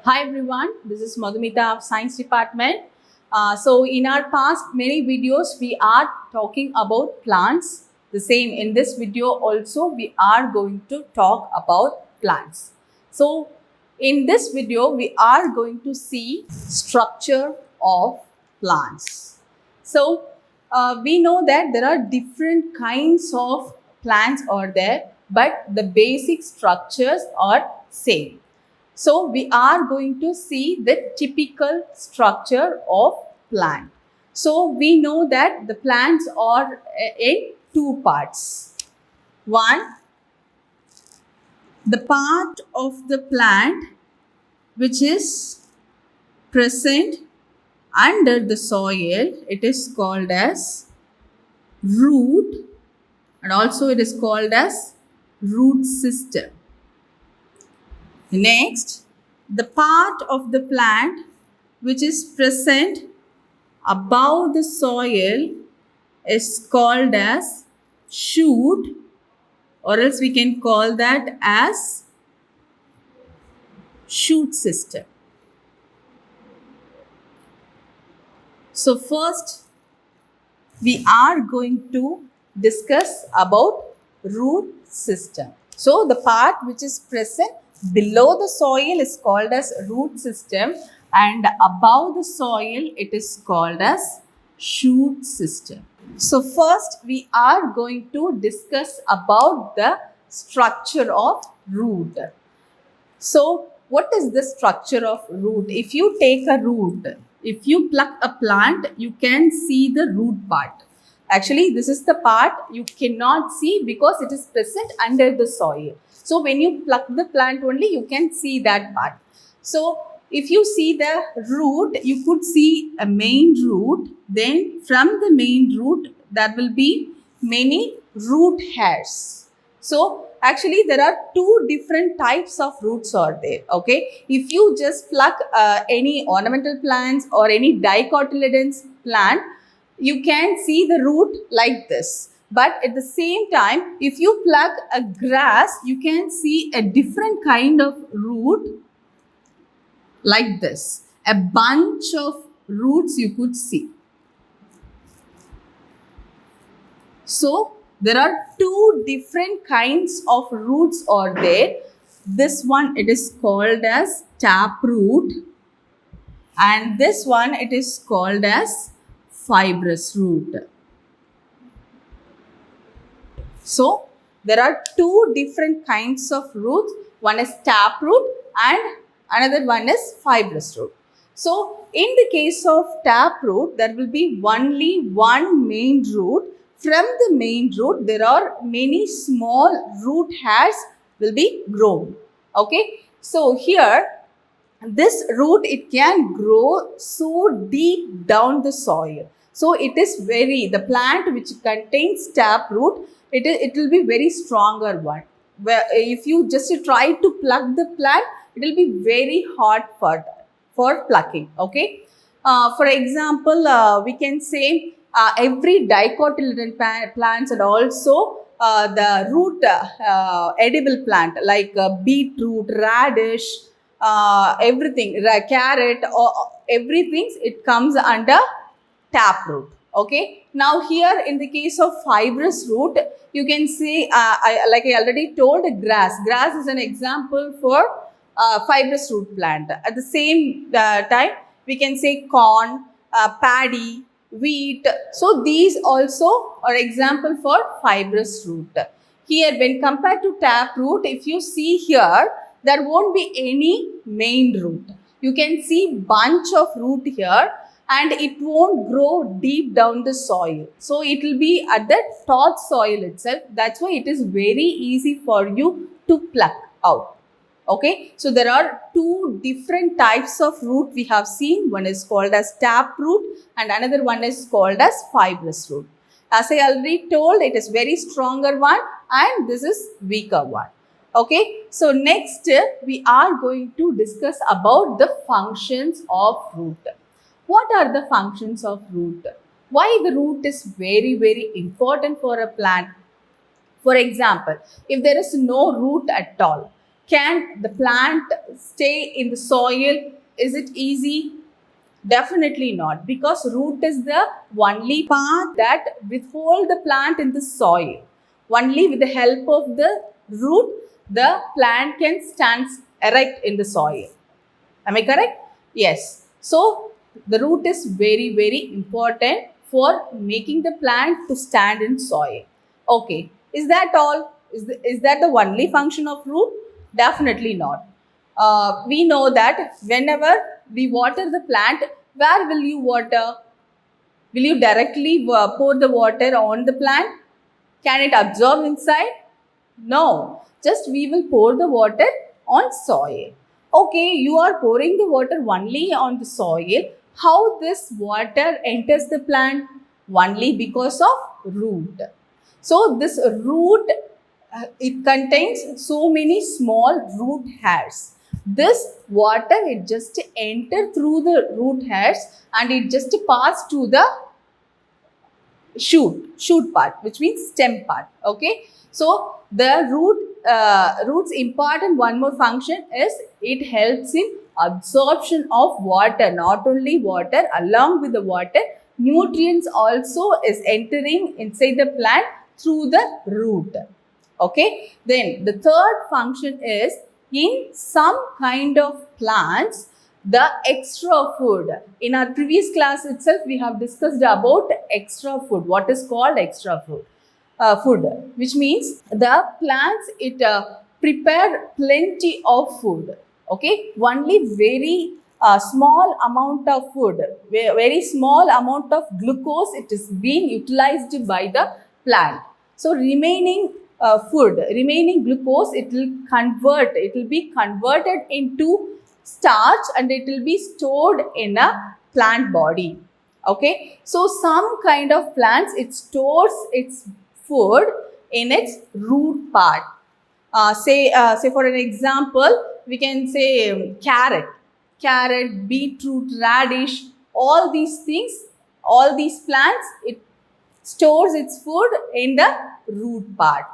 Hi everyone, this is Madhumita of Science Department. So in our past many videos we are talking about plants. The same in this video also we are going to talk about plants. So in this video we are going to see structure of plants. So we know that there are different kinds of plants are there, but the basic structures are same. So we are going to see the typical structure of plant. So we know that the plants are in two parts. One, the part of the plant which is present under the soil, it is called as root, and also it is called as root system. Next, the part of the plant which is present above the soil is called as shoot, or else we can call that as shoot system. So first we are going to discuss about root system. So the part which is present below the soil is called as root system, and above the soil it is called as shoot system. So first we are going to discuss about the structure of root. So what is the structure of root? If you take a root, if you pluck a plant, you can see the root part. Actually, this is the part you cannot see because it is present under the soil. So when you pluck the plant only, you can see that part. So if you see the root, you could see a main root. Then from the main root, there will be many root hairs. So actually there are two different types of roots are there. Okay, if you just pluck any ornamental plants or any dicotyledons plant, you can see the root like this. But at the same time, if you pluck a grass, you can see a different kind of root like this. A bunch of roots you could see. So there are two different kinds of roots are there. This one it is called as taproot, and this one it is called as fibrous root. So there are two different kinds of roots. One is taproot and another one is fibrous root. So in the case of taproot, there will be only one main root. From the main root, there are many small root hairs will be grown. Okay. So here, this root, it can grow so deep down the soil. So it is the plant which contains taproot, it will be very stronger one. Where if you just try to pluck the plant, it will be very hard for plucking. Okay. For example, we can say every dicotyledon plants, and also the root edible plant like beetroot, radish, everything, carrot, or everything, it comes under taproot. Okay. Now here in the case of fibrous root, you can see, like I already told, grass. Grass is an example for fibrous root plant. At the same time, we can say corn, paddy, wheat. So these also are example for fibrous root. Here, when compared to taproot, if you see here, there won't be any main root. You can see bunch of root here, and it won't grow deep down the soil. So it will be at the top soil itself. That's why it is very easy for you to pluck out. Okay, so there are two different types of root we have seen. One is called as taproot and another one is called as fibrous root. As I already told, it is very stronger one and this is weaker one. Okay, so next we are going to discuss about the functions of root. What are the functions of root? Why the root is very important for a plant? For example, if there is no root at all, Can the plant stay in the soil? Is it easy? Definitely not, because root is the only part that withhold the plant in the soil. Only with the help of the root, the plant can stand erect in the soil. Am I correct? Yes. So the root is very, very important for making the plant to stand in soil. Okay. Is that all? Is that the only function of root? Definitely not. We know that whenever we water the plant, where will you water? Will you directly pour the water on the plant? Can it absorb inside? No. Just we will pour the water on soil. Okay, you are pouring the water only on the soil. How this water enters the plant? Only because of root. So this root, it contains so many small root hairs. This water, it just enter through the root hairs and it just pass to the shoot part, which means stem part. Okay, so the root's important one more function is it helps in absorption of water. Not only water, along with the water, nutrients also is entering inside the plant through the root. Okay, then the third function is in some kind of plants, the extra food. In our previous class itself, we have discussed about extra food. What is called extra food? Food, which means the plants, it prepare plenty of food. Okay, only very small amount of food, very small amount of glucose, it is being utilized by the plant. So remaining remaining glucose, it will be converted into starch and it will be stored in a plant body. Okay, so some kind of plants, it stores its food in its root part. Say for an example, we can say carrot, beetroot, radish, all these things, all these plants, it stores its food in the root part.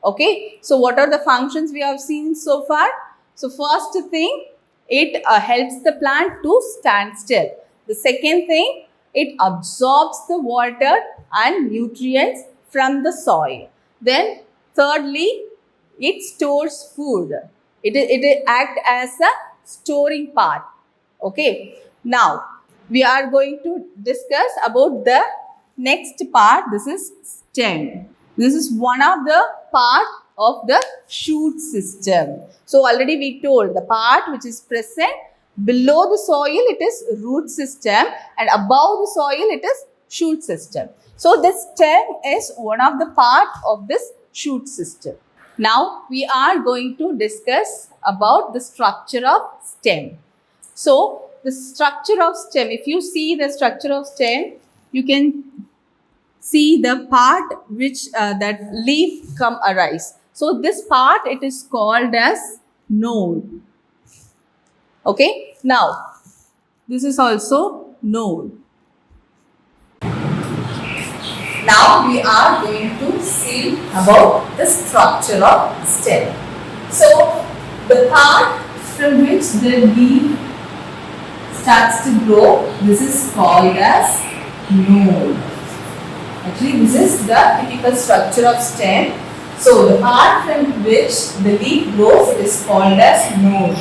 Okay, so what are the functions we have seen so far? So first thing, it helps the plant to stand still. The second thing, it absorbs the water and nutrients from the soil. Then thirdly, it stores food. It acts as a storing part. Okay, now we are going to discuss about the next part. This is stem. This is one of the part of the shoot system. So already we told the part which is present below the soil, it is root system, and above the soil it is shoot system. So the stem is one of the part of this shoot system. Now we are going to discuss about the structure of stem. So the structure of stem, if you see the structure of stem, you can see the part which that leaf come arise. So this part, it is called as node. Okay, now this is also node. Now we are going to see about the structure of stem. So the part from which the leaf starts to grow, this is called as node. Actually, this is the typical structure of stem. So the part from which the leaf grows is called as node.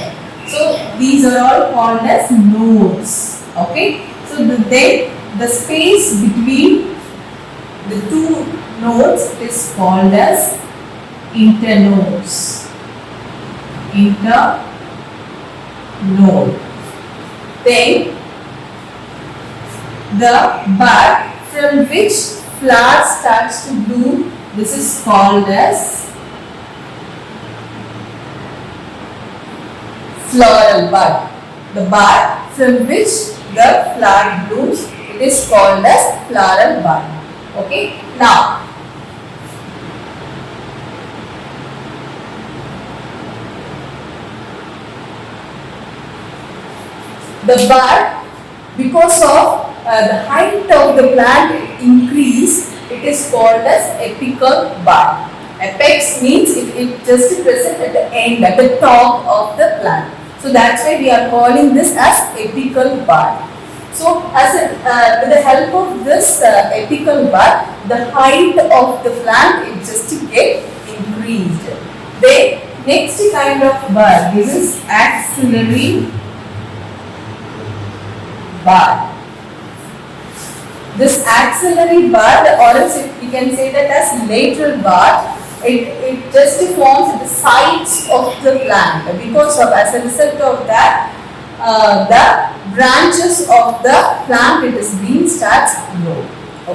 So these are all called as nodes. Okay. So then the space between the two nodes is called as internodes. Internode. Then the bud from which flower starts to bloom, this is called as floral bud. The bud from which the flower blooms, it is called as floral bud. Okay. Now, the bud, because of the height of the plant increase, it is called as apical bud. Apex means it just present at the end, at the top of the plant. So that's why we are calling this as apical bud. So with the help of this apical bud, the height of the plant it just get increased. The next kind of bud, this is axillary bud. This axillary bud, or else we can say that as lateral bud, it just forms at the sides of the plant. Because of, as a result of that, the branches of the plant it is being starts grow.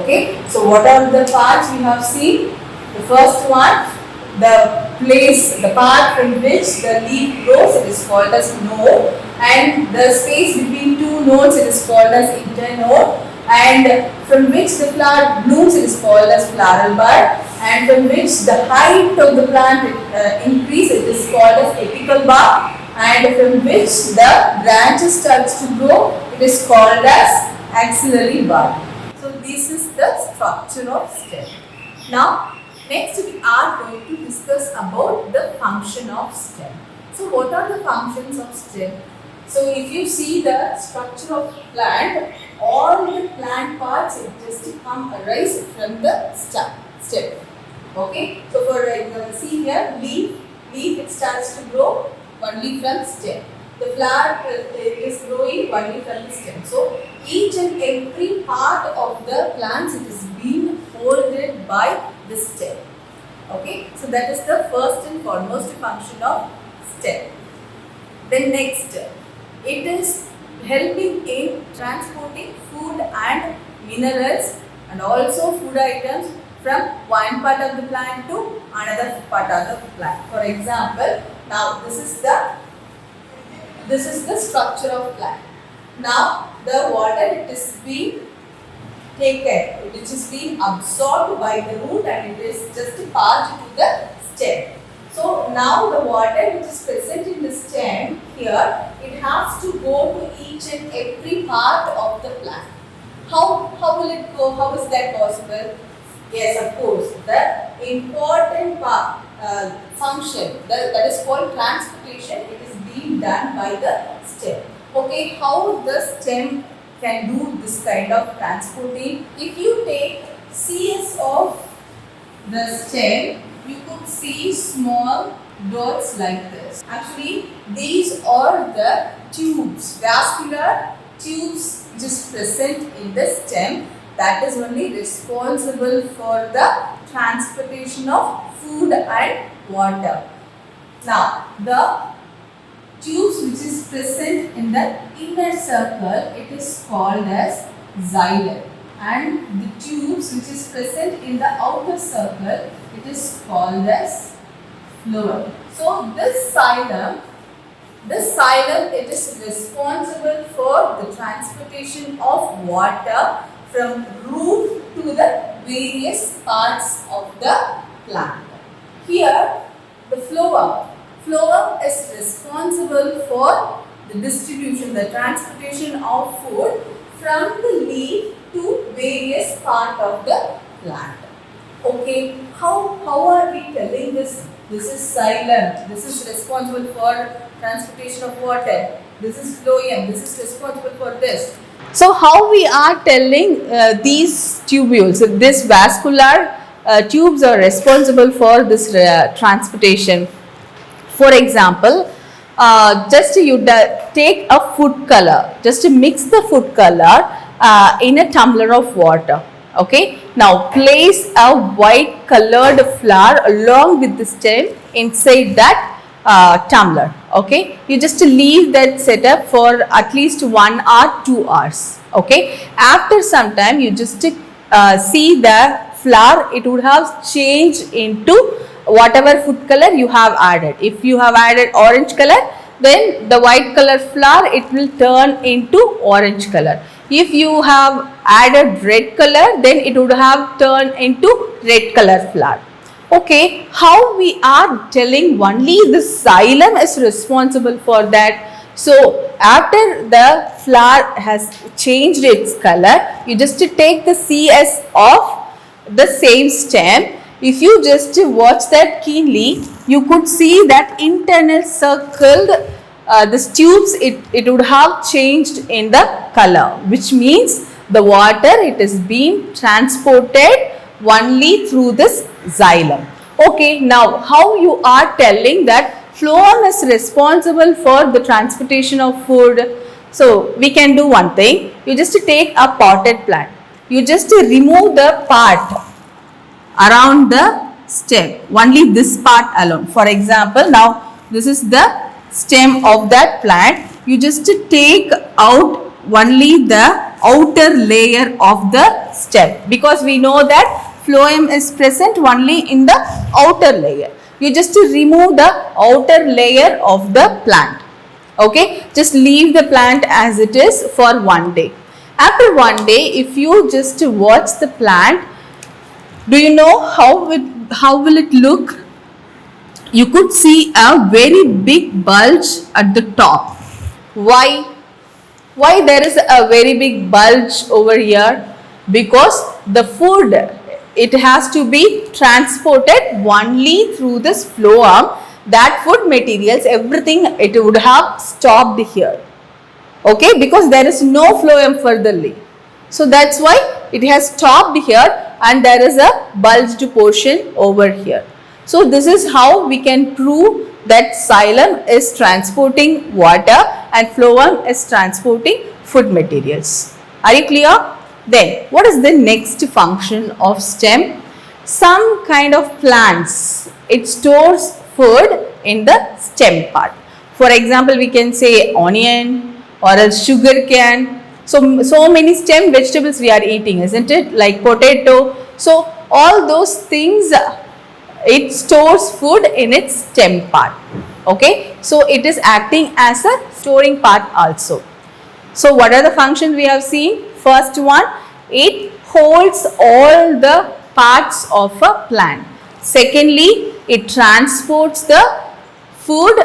Okay. So what are the parts we have seen? The first one, the place, the part from which the leaf grows, it is called as node, and the space between two nodes it is called as internode, and from which the flower blooms it is called as floral bud, and from which the height of the plant increase it is called as apical bud, and from which the branches starts to grow it is called as axillary bud. So this is the structure of stem. Now next we are going to discuss about the function of stem. So what are the functions of stem? So if you see the structure of plant, all the plant parts it just arise from the stem. Okay. So for see here, leaf it starts to grow only from stem. The flower is growing only from the stem. So each and every part of the plants it is being folded by the stem. Okay. So that is the first and foremost function of stem. Then next, it is helping in transporting food and minerals and also food items from one part of the plant to another part of the plant. For example, now this is the structure of plant. Now the water it is being taken, which is being absorbed by the root and it is just passed to the stem. So now the water which is present in the stem here, it has to go to each and every part of the plant. How will it go? How is that possible? Yes, of course. The important function that is called transportation, it is being done by the stem. Okay, how the stem can do this kind of transporting? If you take CS of the stem, you could see small dots like this. Actually, these are the tubes, vascular tubes which is present in the stem, that is only responsible for the transportation of food and water. Now, the tubes which is present in the inner circle, it is called as xylem, and the tubes which is present in the outer circle, it is called as phloem. So this xylem it is responsible for the transportation of water from root to the various parts of the plant. Here the phloem is responsible for the distribution, the transportation of food from the leaf to various part of the plant. Okay, how are we telling this? This is xylem. This is responsible for transportation of water. This is phloem. This is responsible for this. So how we are telling these tubules, this vascular tubes are responsible for this transportation. For example, just you take a food color, just mix the food color in a tumbler of water. Okay, now place a white colored flower along with the stem inside that tumbler. Okay, you just leave that setup for at least 1 or 2 hours. Okay, after some time you just see the flower, it would have changed into whatever food color you have added. If you have added orange color, then the white color flower it will turn into orange color. If you have added red color, then it would have turned into red color flower. Okay, how we are telling only the xylem is responsible for that. So after the flower has changed its color, you just take the CS of the same stem, if you just watch that keenly, you could see that internal circled this tubes, it would have changed in the color, which means the water, it is being transported only through this xylem. Okay, now how you are telling that phloem is responsible for the transportation of food? So we can do one thing. You just take a potted plant. You just remove the part around the stem, only this part alone. For example, now this is the stem of that plant. You just take out only the outer layer of the stem, because we know that phloem is present only in the outer layer. You just remove the outer layer of the plant. Okay, just leave the plant as it is for one day. After one day, if you just watch the plant, do you know how will it look? You could see a very big bulge at the top. Why there is a very big bulge over here? Because the food, it has to be transported only through this phloem. That food materials, everything, it would have stopped here. Okay, because there is no phloem furtherly. So that's why it has stopped here and there is a bulged portion over here. So this is how we can prove that xylem is transporting water and phloem is transporting food materials. Are you clear? Then what is the next function of stem? Some kind of plants, it stores food in the stem part. For example, we can say onion or else sugar cane. So many stem vegetables we are eating, isn't it? Like potato. So all those things, it stores food in its stem part. Okay, so it is acting as a storing part also. So what are the functions we have seen? First one, it holds all the parts of a plant. Secondly, it transports the food,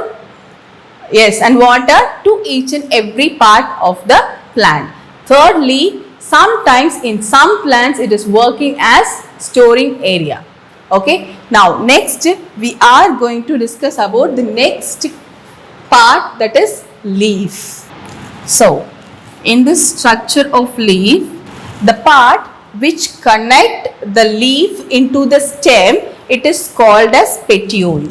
yes, and water to each and every part of the plant. Thirdly, sometimes in some plants it is working as storing area. Okay, now next we are going to discuss about the next part, that is leaf. So in this structure of leaf, the part which connect the leaf into the stem, it is called as petiole.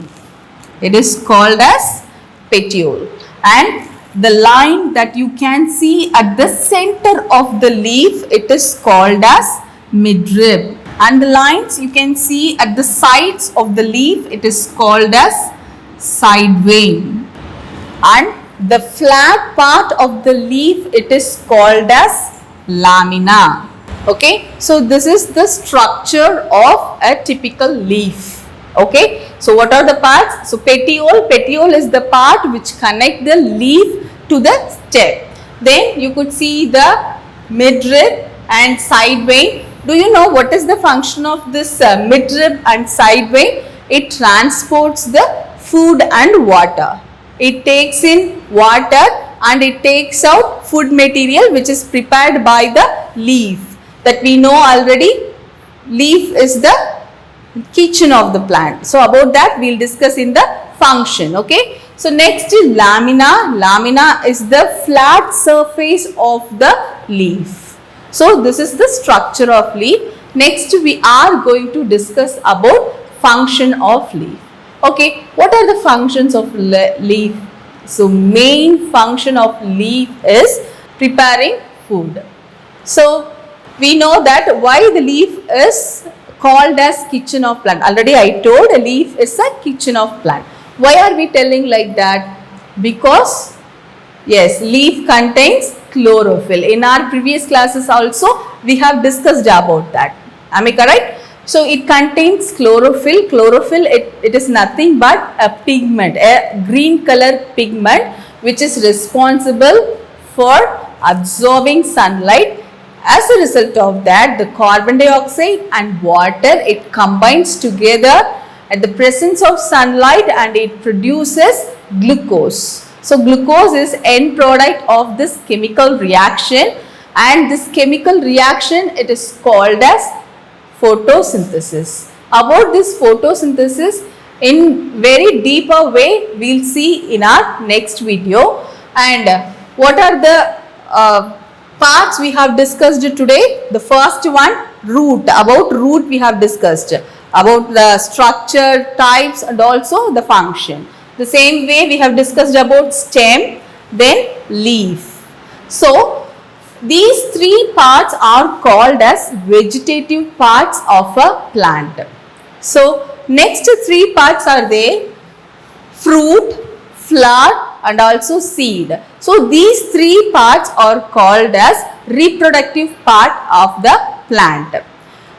It is called as petiole, and the line that you can see at the center of the leaf, it is called as midrib, and the lines you can see at the sides of the leaf, it is called as side vein, and the flat part of the leaf, it is called as lamina. Okay, so this is the structure of a typical leaf. Okay, so what are the parts? So petiole is the part which connect the leaf to the stem. Then you could see the midrib and side vein. Do you know what is the function of this midrib and side vein? It transports the food and water. It takes in water and it takes out food material which is prepared by the leaf. That we know already, leaf is the kitchen of the plant. So about that we will discuss in the function. Okay. So next is lamina. Lamina is the flat surface of the leaf. So this is the structure of leaf. Next we are going to discuss about function of leaf. Okay, what are the functions of leaf? So main function of leaf is preparing food. So we know that why the leaf is called as kitchen of plant. Already I told a leaf is a kitchen of plant. Why are we telling like that? Because yes, leaf contains chlorophyll. In our previous classes also we have discussed about that. Am I correct? So it contains chlorophyll. Chlorophyll, it is nothing but a pigment, a green color pigment which is responsible for absorbing sunlight. As a result of that, the carbon dioxide and water, it combines together at the presence of sunlight and it produces glucose. So glucose is end product of this chemical reaction, and this chemical reaction, it is called as photosynthesis. about this photosynthesis in very deeper way we'll see in our next video. And what are the parts we have discussed today? The first one, root. About root we have discussed, about the structure, types and also the function. The same way we have discussed about stem, then leaf. So these three parts are called as vegetative parts of a plant. So next three parts are there: fruit, flower and also seed. So these three parts are called as reproductive part of the plant.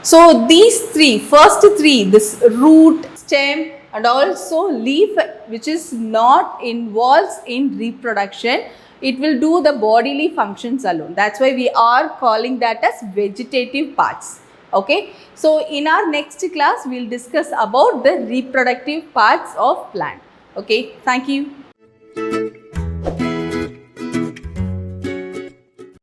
So these three, first three, this root, stem and also leaf, which is not involves in reproduction, it will do the bodily functions alone. That's why we are calling that as vegetative parts. Okay. So in our next class, we'll discuss about the reproductive parts of plant. Okay. Thank you.